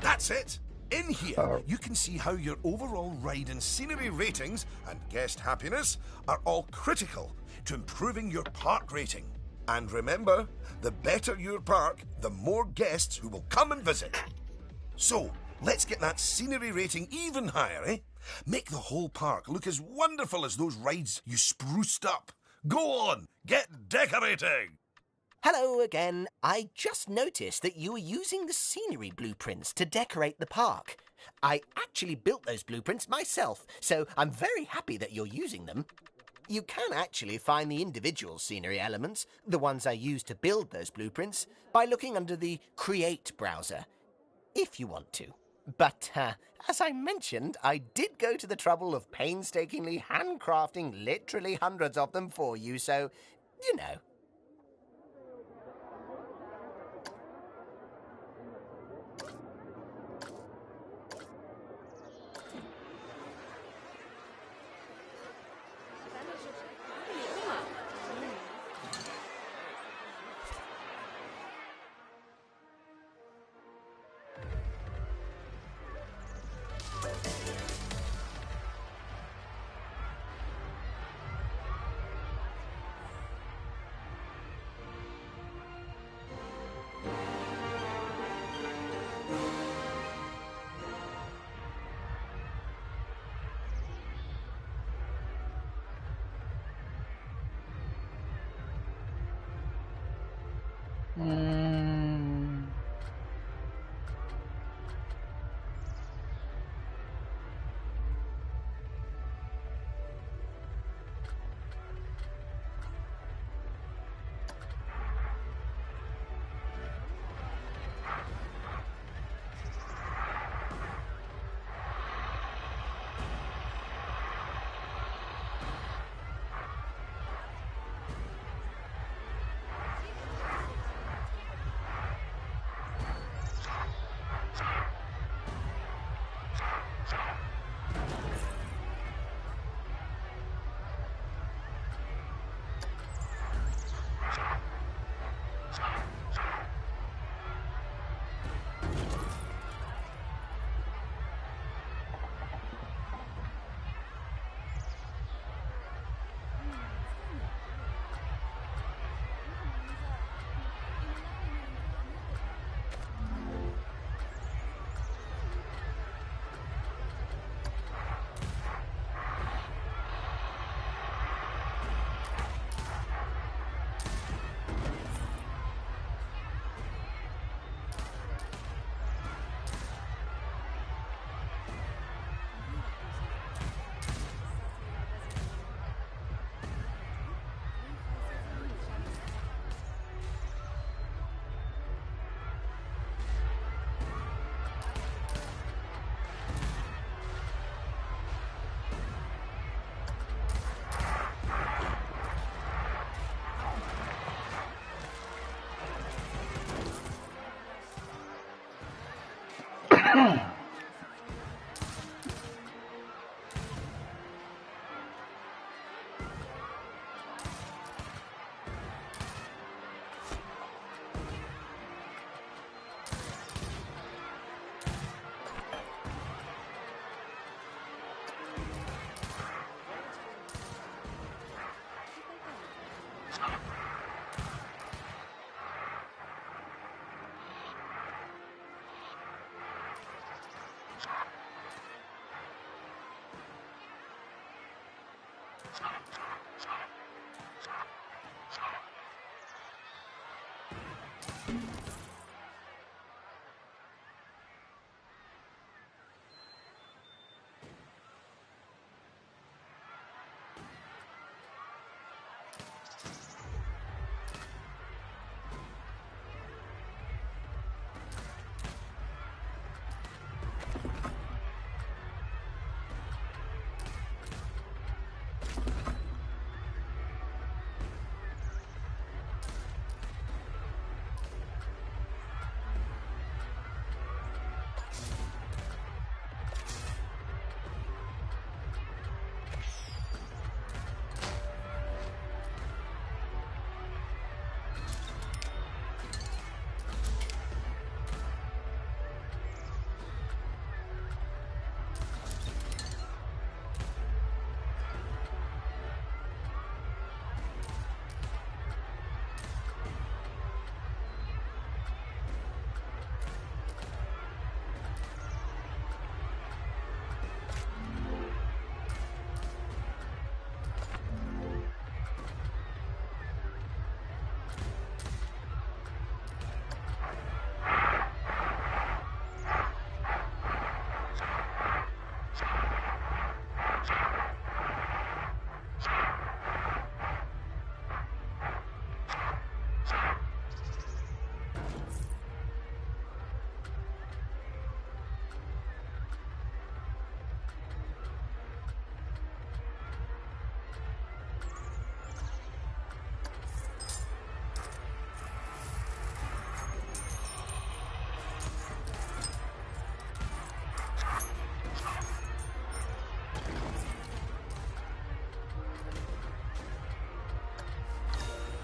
That's it! In here, you can see how your overall ride and scenery ratings and guest happiness are all critical to improving your park rating. And remember, the better your park, the more guests who will come and visit. So, let's get that scenery rating even higher, eh? Make the whole park look as wonderful as those rides you spruced up. Go on, get decorating! Hello again. I just noticed that you were using the scenery blueprints to decorate the park. I actually built those blueprints myself, so I'm very happy that you're using them. You can actually find the individual scenery elements, the ones I used to build those blueprints, by looking under the Create browser, if you want to. But, as I mentioned, I did go to the trouble of painstakingly handcrafting literally hundreds of them for you, so, you know.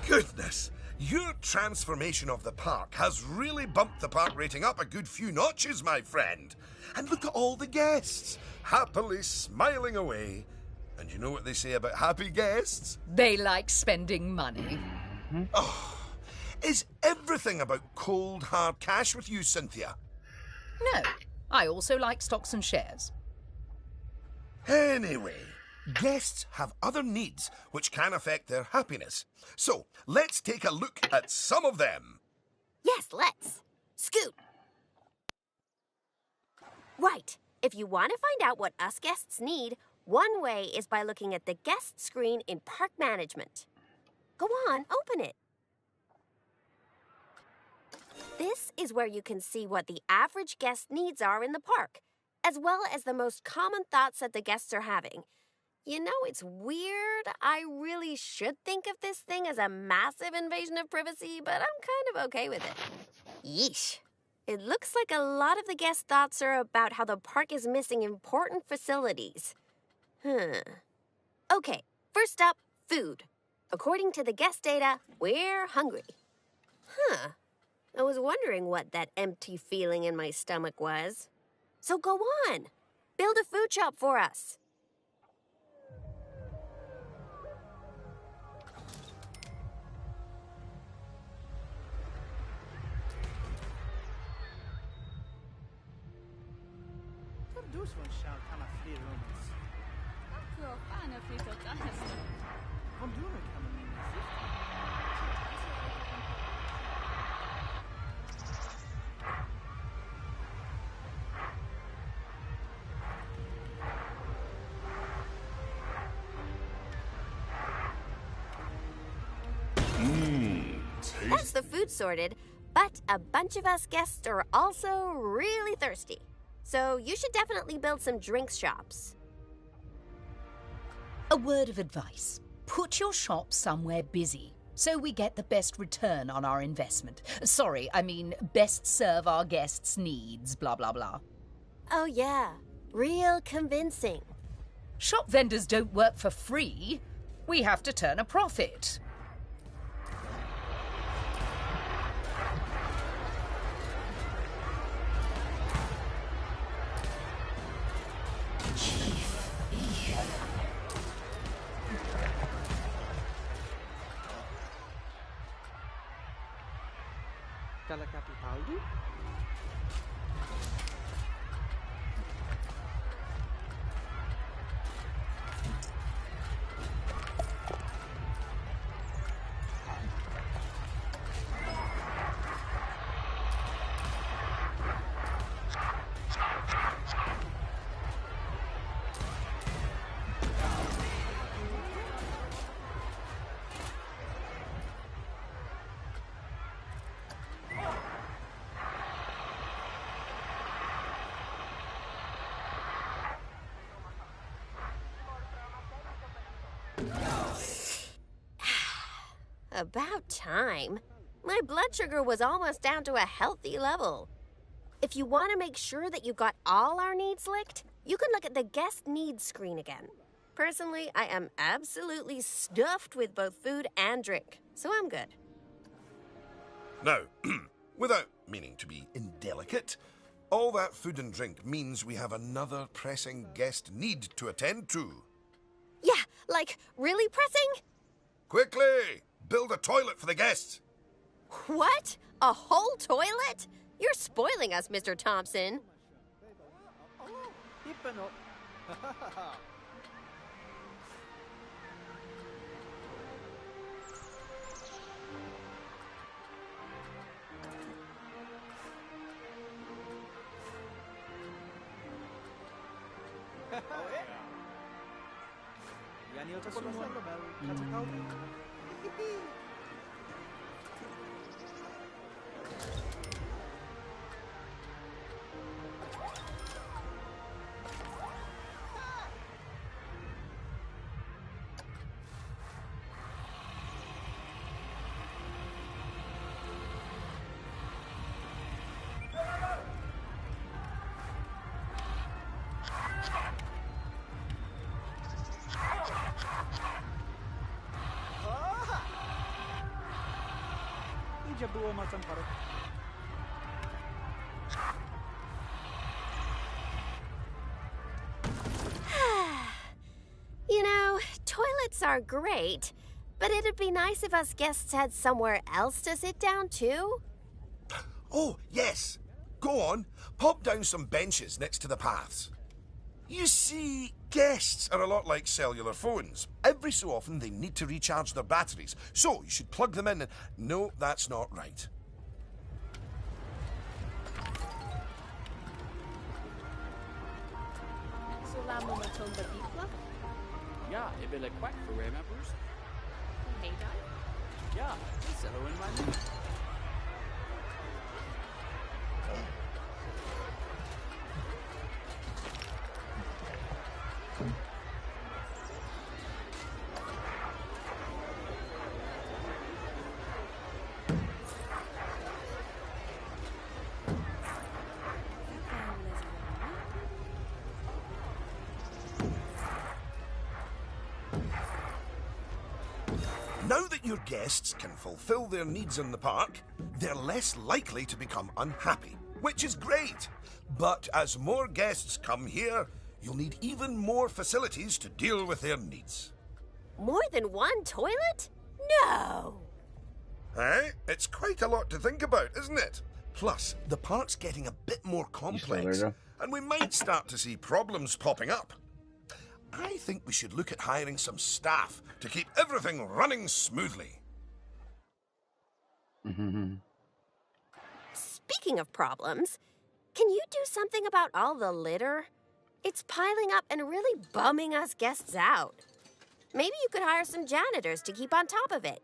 Goodness! Your transformation of the park has really bumped the park rating up a good few notches, my friend. And look at all the guests, happily smiling away. And you know what they say about happy guests? They like spending money. Oh, is everything about cold, hard cash with you, Cynthia? No, I also like stocks and shares. Anyway, guests have other needs which can affect their happiness. So, let's take a look at some of them. Yes, let's. Scoot. Right. If you want to find out what us guests need, one way is by looking at the guest screen in Park Management. Go on, open it. This is where you can see what the average guest needs are in the park, as well as the most common thoughts that the guests are having. You know, it's weird. I really should think of this thing as a massive invasion of privacy, but I'm kind of okay with it. Yeesh. It looks like a lot of the guest thoughts are about how the park is missing important facilities. Okay, first up, food. According to the guest data, we're hungry. I was wondering what that empty feeling in my stomach was. So go on. Build a food shop for us. That's the food sorted, but a bunch of us guests are also really thirsty. So you should definitely build some drinks shops. A word of advice. Put your shop somewhere busy, so we get the best return on our investment. Sorry, I mean best serve our guests' needs, blah, blah, blah. Oh yeah, real convincing. Shop vendors don't work for free. We have to turn a profit. Dalla Capipaldi? About time. My blood sugar was almost down to a healthy level. If you want to make sure that you got all our needs licked, you can look at the guest needs screen again. Personally, I am absolutely stuffed with both food and drink, so I'm good. Now, without meaning to be indelicate, all that food and drink means we have another pressing guest need to attend to. Yeah, like, really pressing? Quickly! Build a toilet for the guests. What? A whole toilet? You're spoiling us, Mr. Thompson. jab wo macam parot. You know, toilets are great, but it'd be nice if us guests had somewhere else to sit down, too. Oh, yes. Go on. Pop down some benches next to the paths. You see, guests are a lot like cellular phones. Every so often they need to recharge their batteries, so you should plug them in and... No, that's not right. Sula mo matong batitla? Yeah, it be like quack for Ray members. Hey, Dad? Yeah, it's hello in my name. Now that your guests can fulfill their needs in the park, they're less likely to become unhappy, which is great. But as more guests come here, you'll need even more facilities to deal with their needs. More than one toilet? No! Eh? It's quite a lot to think about, isn't it? Plus, the park's getting a bit more complex, and we might start to see problems popping up. I think we should look at hiring some staff to keep everything running smoothly. Speaking of problems, can you do something about all the litter? It's piling up and really bumming us guests out. Maybe you could hire some janitors to keep on top of it.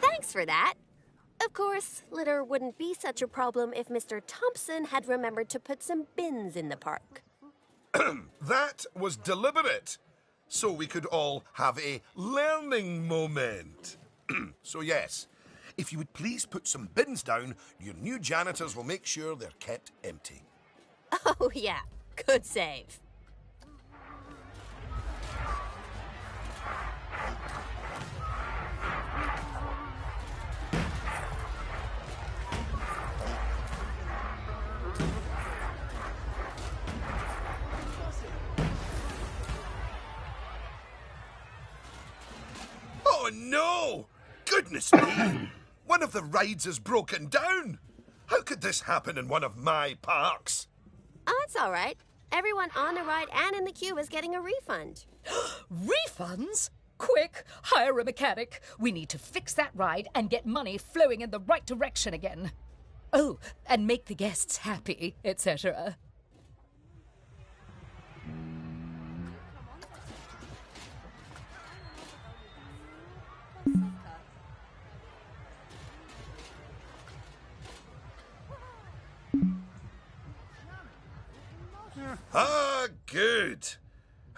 Thanks for that. Of course, litter wouldn't be such a problem if Mr. Thompson had remembered to put some bins in the park. That was deliberate, so we could all have a learning moment. So yes, if you would please put some bins down, your new janitors will make sure they're kept empty. Oh, yeah. Good save. Oh no! Goodness me! One of the rides is broken down! How could this happen in one of my parks? Oh, it's all right. Everyone on the ride and in the queue is getting a refund. Refunds? Quick, hire a mechanic. We need to fix that ride and get money flowing in the right direction again. Oh, and make the guests happy, etc. Ah, good.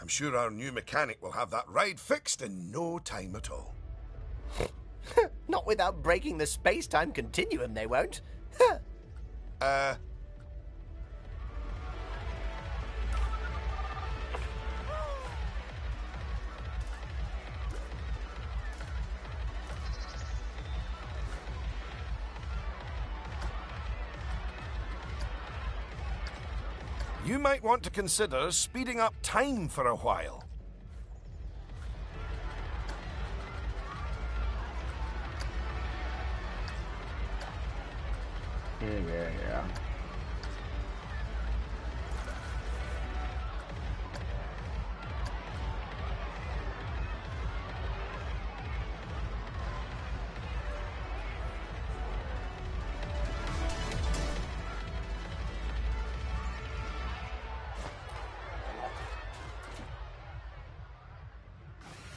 I'm sure our new mechanic will have that ride fixed in no time at all. Not without breaking the space-time continuum, they won't. You might want to consider speeding up time for a while. Yeah.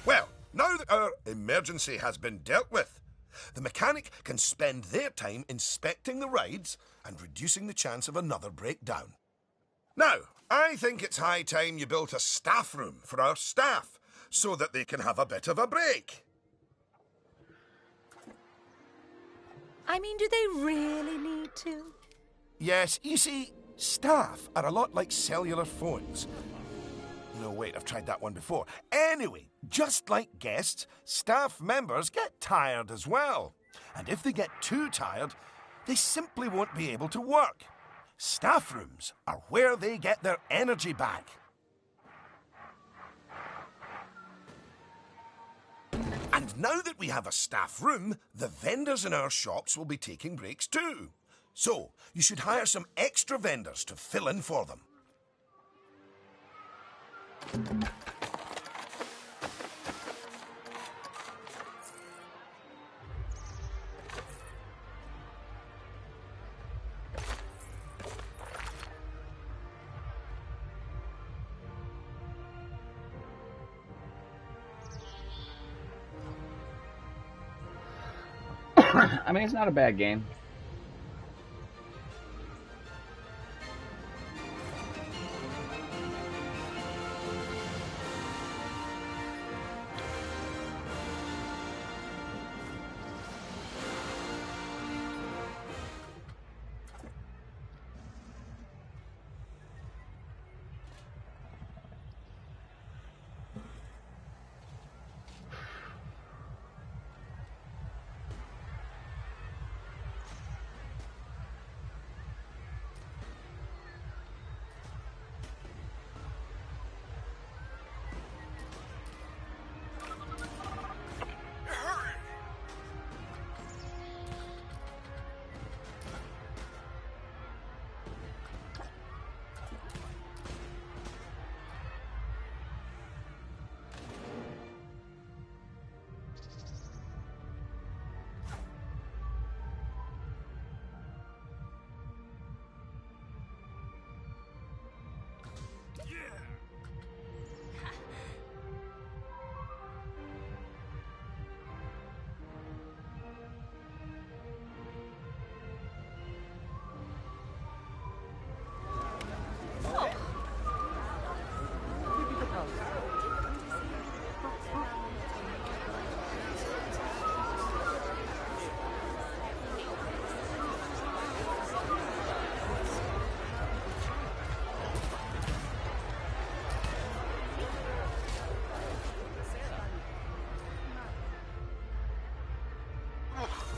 Well, now that our emergency has been dealt with, the mechanic can spend their time inspecting the rides and reducing the chance of another breakdown. Now, I think it's high time you built a staff room for our staff so that they can have a bit of a break. I mean, do they really need to? Yes, you see, staff are a lot like cellular phones. No, wait, I've tried that one before. Anyway, just like guests, staff members get tired as well. And if they get too tired, they simply won't be able to work. Staff rooms are where they get their energy back. And now that we have a staff room, the vendors in our shops will be taking breaks too. So, you should hire some extra vendors to fill in for them. I mean, it's not a bad game.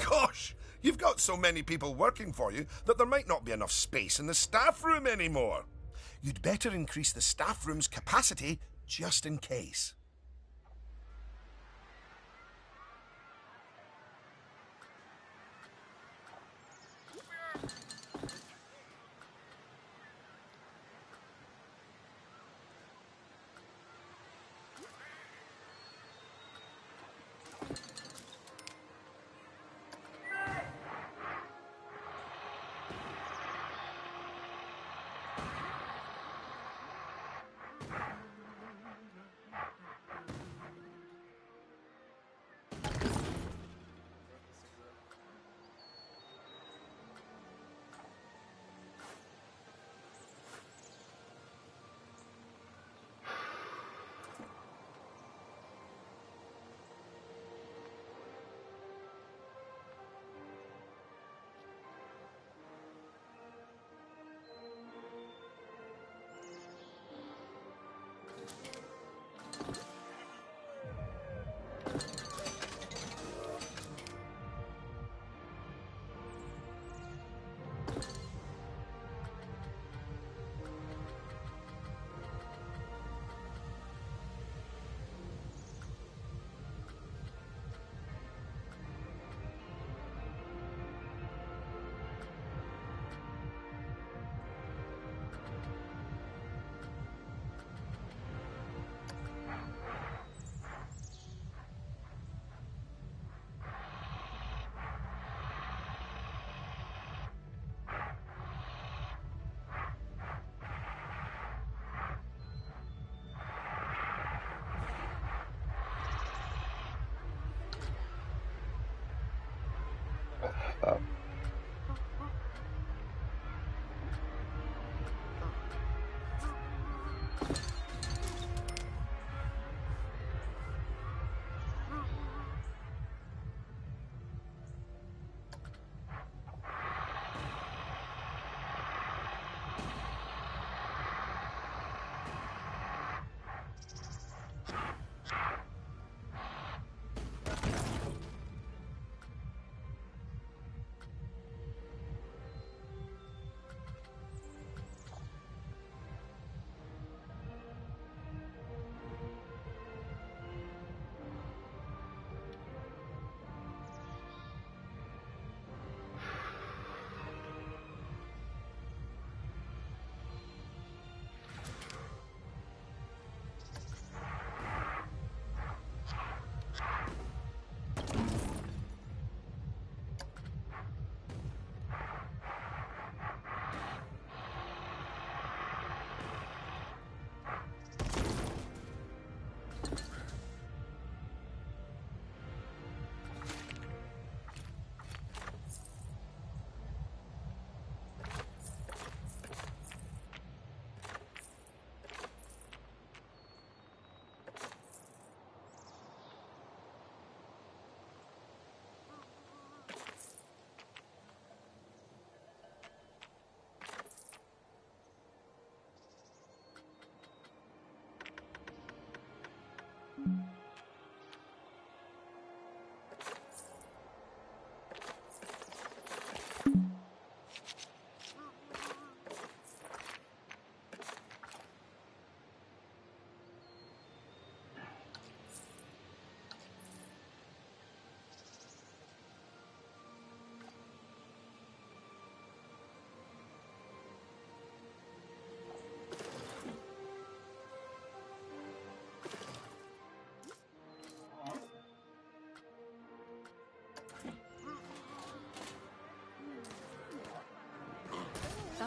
Gosh, you've got so many people working for you that there might not be enough space in the staff room anymore. You'd better increase the staff room's capacity just in case.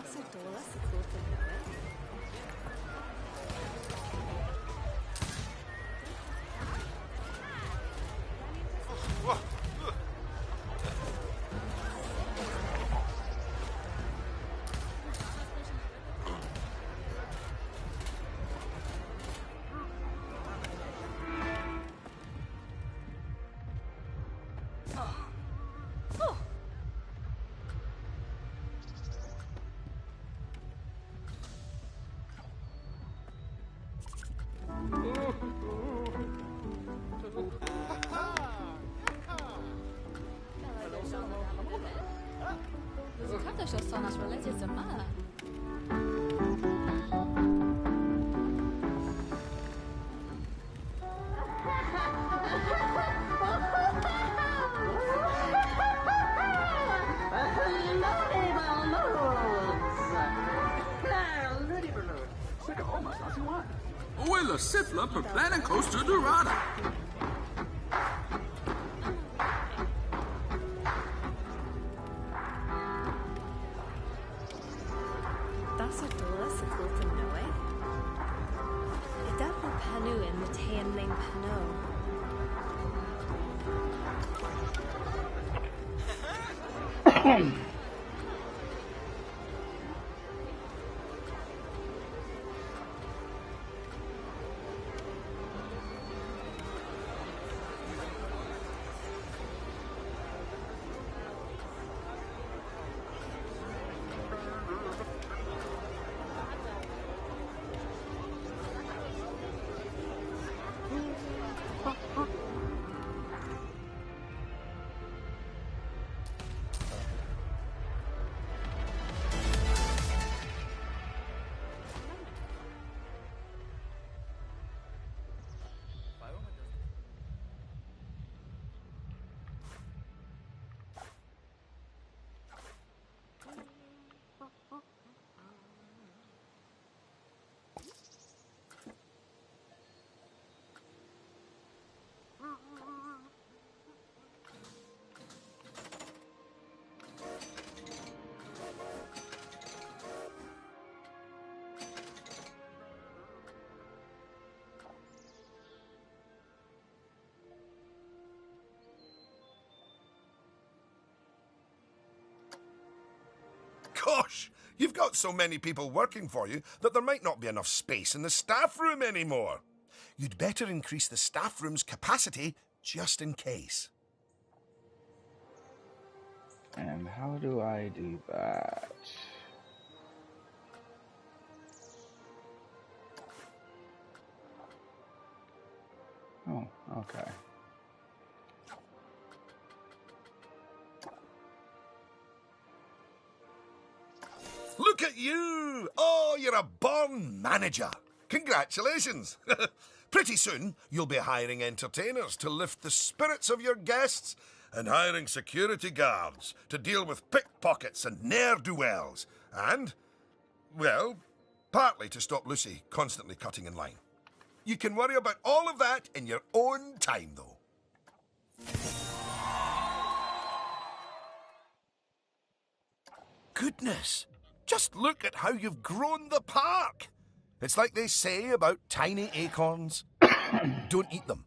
That's so cool. That's a cool thing, though. Sus zonas related to Mala. Oil Sifla per Planet Coaster Dorada. That's a cool thing, no way. Idapa Panu in the Tainling Pano. Gosh, you've got so many people working for you that there might not be enough space in the staff room anymore. You'd better increase the staff room's capacity just in case. And how do I do that? Oh, okay. Look at you! Oh, you're a born manager. Congratulations. Pretty soon, you'll be hiring entertainers to lift the spirits of your guests and hiring security guards to deal with pickpockets and ne'er-do-wells. And, well, partly to stop Lucy constantly cutting in line. You can worry about all of that in your own time, though. Goodness! Just look at how you've grown the park. It's like they say about tiny acorns. Don't eat them.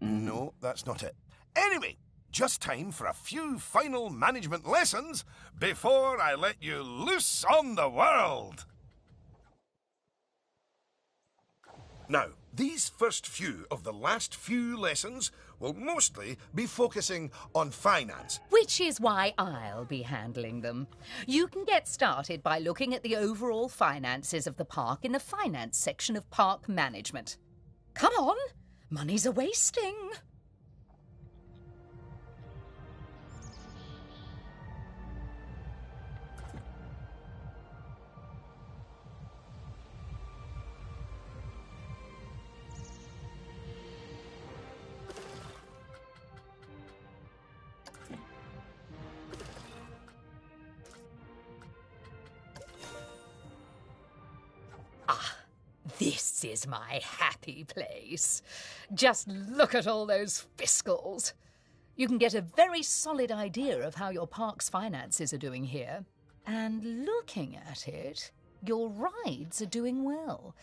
No, that's not it. Anyway, just time for a few final management lessons before I let you loose on the world. Now, these first few of the last few lessons will mostly be focusing on finance. Which is why I'll be handling them. You can get started by looking at the overall finances of the park in the finance section of park management. Come on, money's a wasting. This is my happy place. Just look at all those fiscals. You can get a very solid idea of how your park's finances are doing here. And looking at it, your rides are doing well.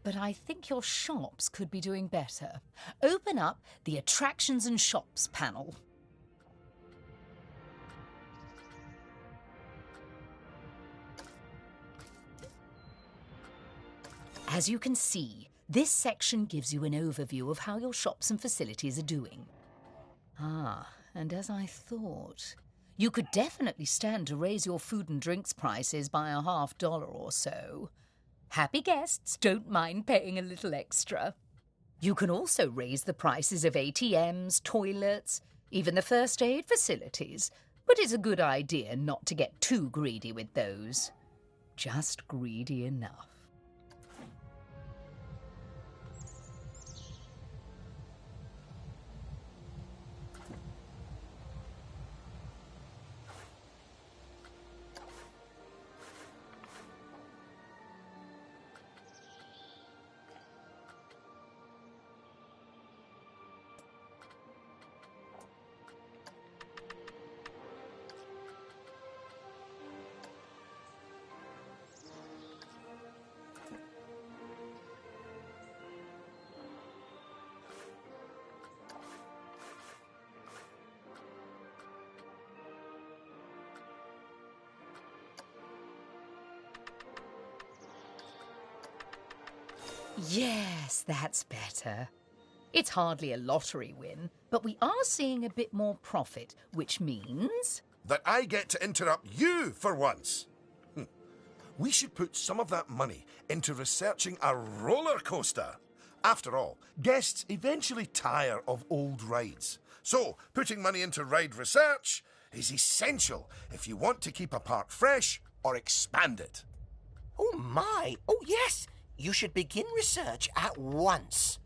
But I think your shops could be doing better. Open up the Attractions and Shops panel. As you can see, this section gives you an overview of how your shops and facilities are doing. Ah, and as I thought, you could definitely stand to raise your food and drinks prices by $50 or so. Happy guests don't mind paying a little extra. You can also raise the prices of ATMs, toilets, even the first aid facilities, but it's a good idea not to get too greedy with those. Just greedy enough. Yes, that's better. It's hardly a lottery win, but we are seeing a bit more profit, which means... that I get to interrupt you for once. We should put some of that money into researching a roller coaster. After all, guests eventually tire of old rides. So, putting money into ride research is essential if you want to keep a park fresh or expand it. Oh my! Oh yes! You should begin research at once.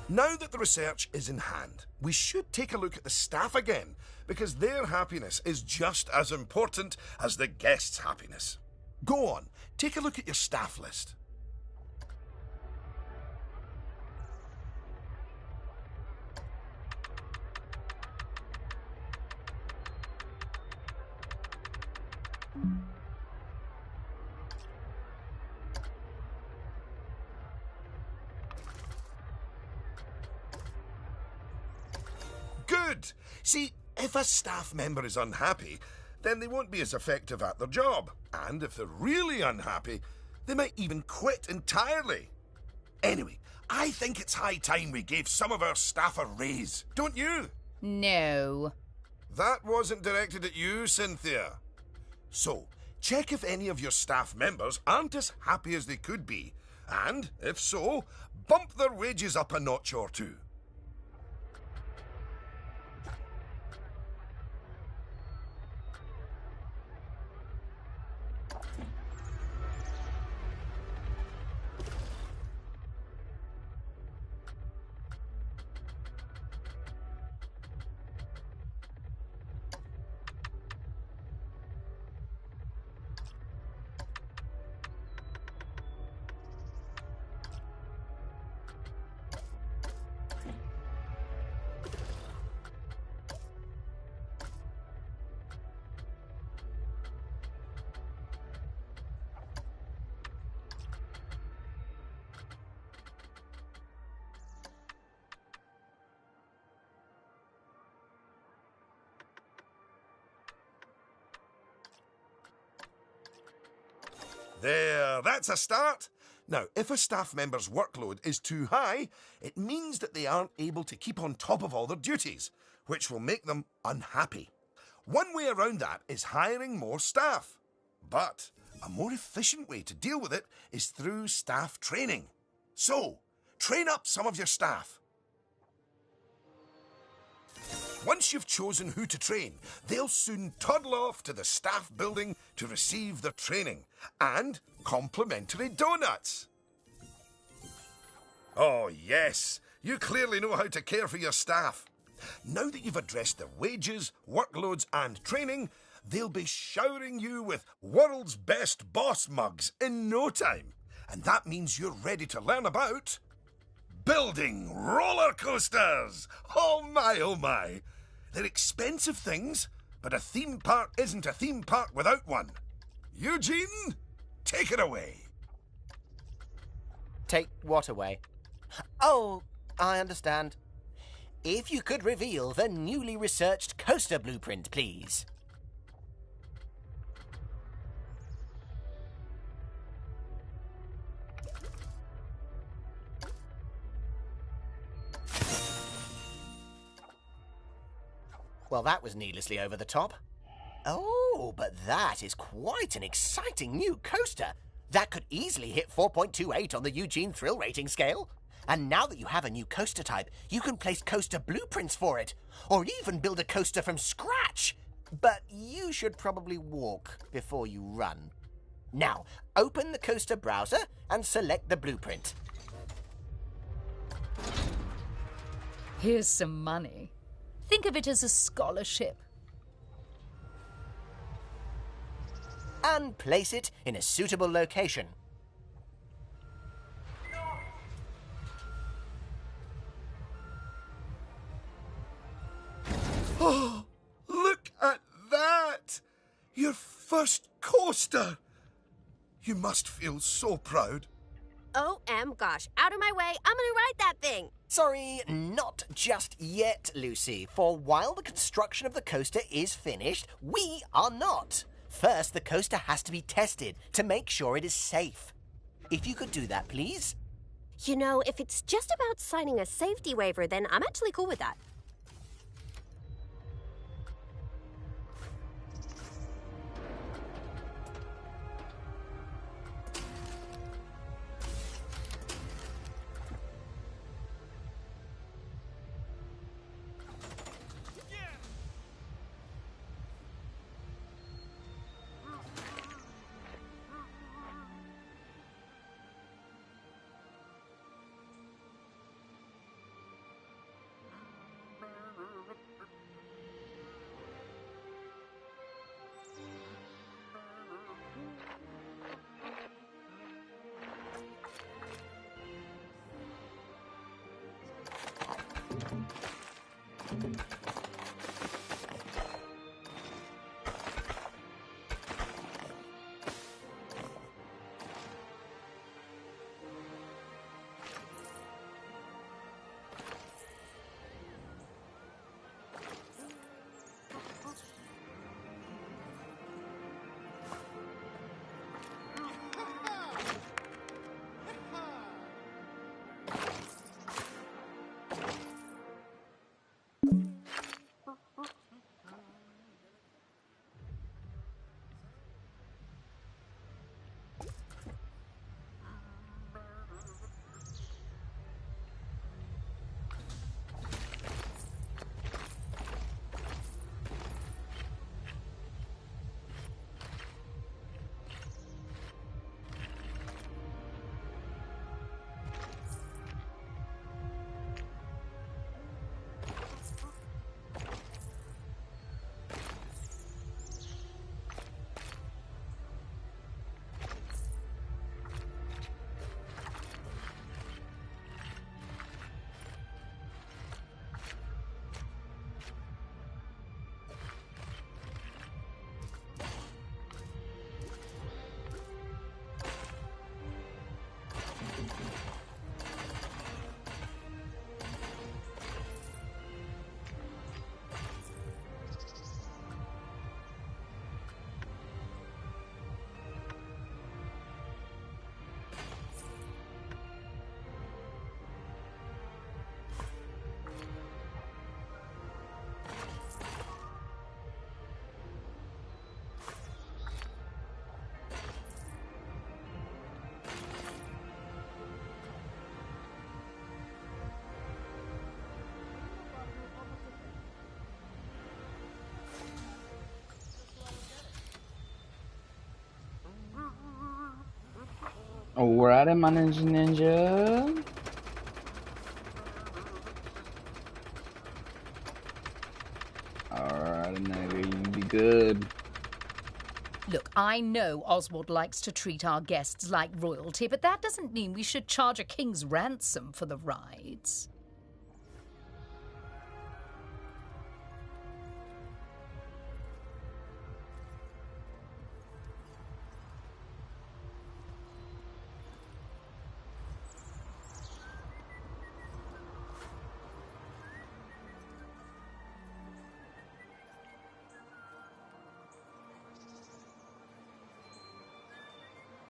Now that the research is in hand, we should take a look at the staff again, because their happiness is just as important as the guests' happiness. Go on, take a look at your staff list. Good! See, if a staff member is unhappy, then they won't be as effective at their job. And if they're really unhappy, they might even quit entirely. Anyway, I think it's high time we gave some of our staff a raise, don't you? No. That wasn't directed at you, Cynthia. So, check if any of your staff members aren't as happy as they could be. And, if so, bump their wages up a notch or two. There, that's a start. Now, if a staff member's workload is too high, it means that they aren't able to keep on top of all their duties, which will make them unhappy. One way around that is hiring more staff. But a more efficient way to deal with it is through staff training. So, train up some of your staff. Once you've chosen who to train, they'll soon toddle off to the staff building to receive their training and complimentary donuts. Oh yes, you clearly know how to care for your staff. Now that you've addressed their wages, workloads, and training, they'll be showering you with world's best boss mugs in no time. And that means you're ready to learn about building roller coasters. Oh my, oh my. They're expensive things, but a theme park isn't a theme park without one. Eugene, take it away. Take what away? Oh, I understand. If you could reveal the newly researched coaster blueprint, please. Well, that was needlessly over the top. Oh, but that is quite an exciting new coaster. That could easily hit 4.28 on the Eugene Thrill Rating scale. And now that you have a new coaster type, you can place coaster blueprints for it, or even build a coaster from scratch. But you should probably walk before you run. Now, open the coaster browser and select the blueprint. Here's some money. Think of it as a scholarship. And place it in a suitable location. Oh, look at that! Your first coaster! You must feel so proud. OM gosh, out of my way, I'm gonna ride that thing! Sorry, not just yet, Lucy. For while the construction of the coaster is finished, we are not. First, the coaster has to be tested to make sure it is safe. If you could do that, please. You know, if it's just about signing a safety waiver, then I'm actually cool with that. Alrighty, my ninja. good. Look, I know Oswald likes to treat our guests like royalty, but that doesn't mean we should charge a king's ransom for the rides.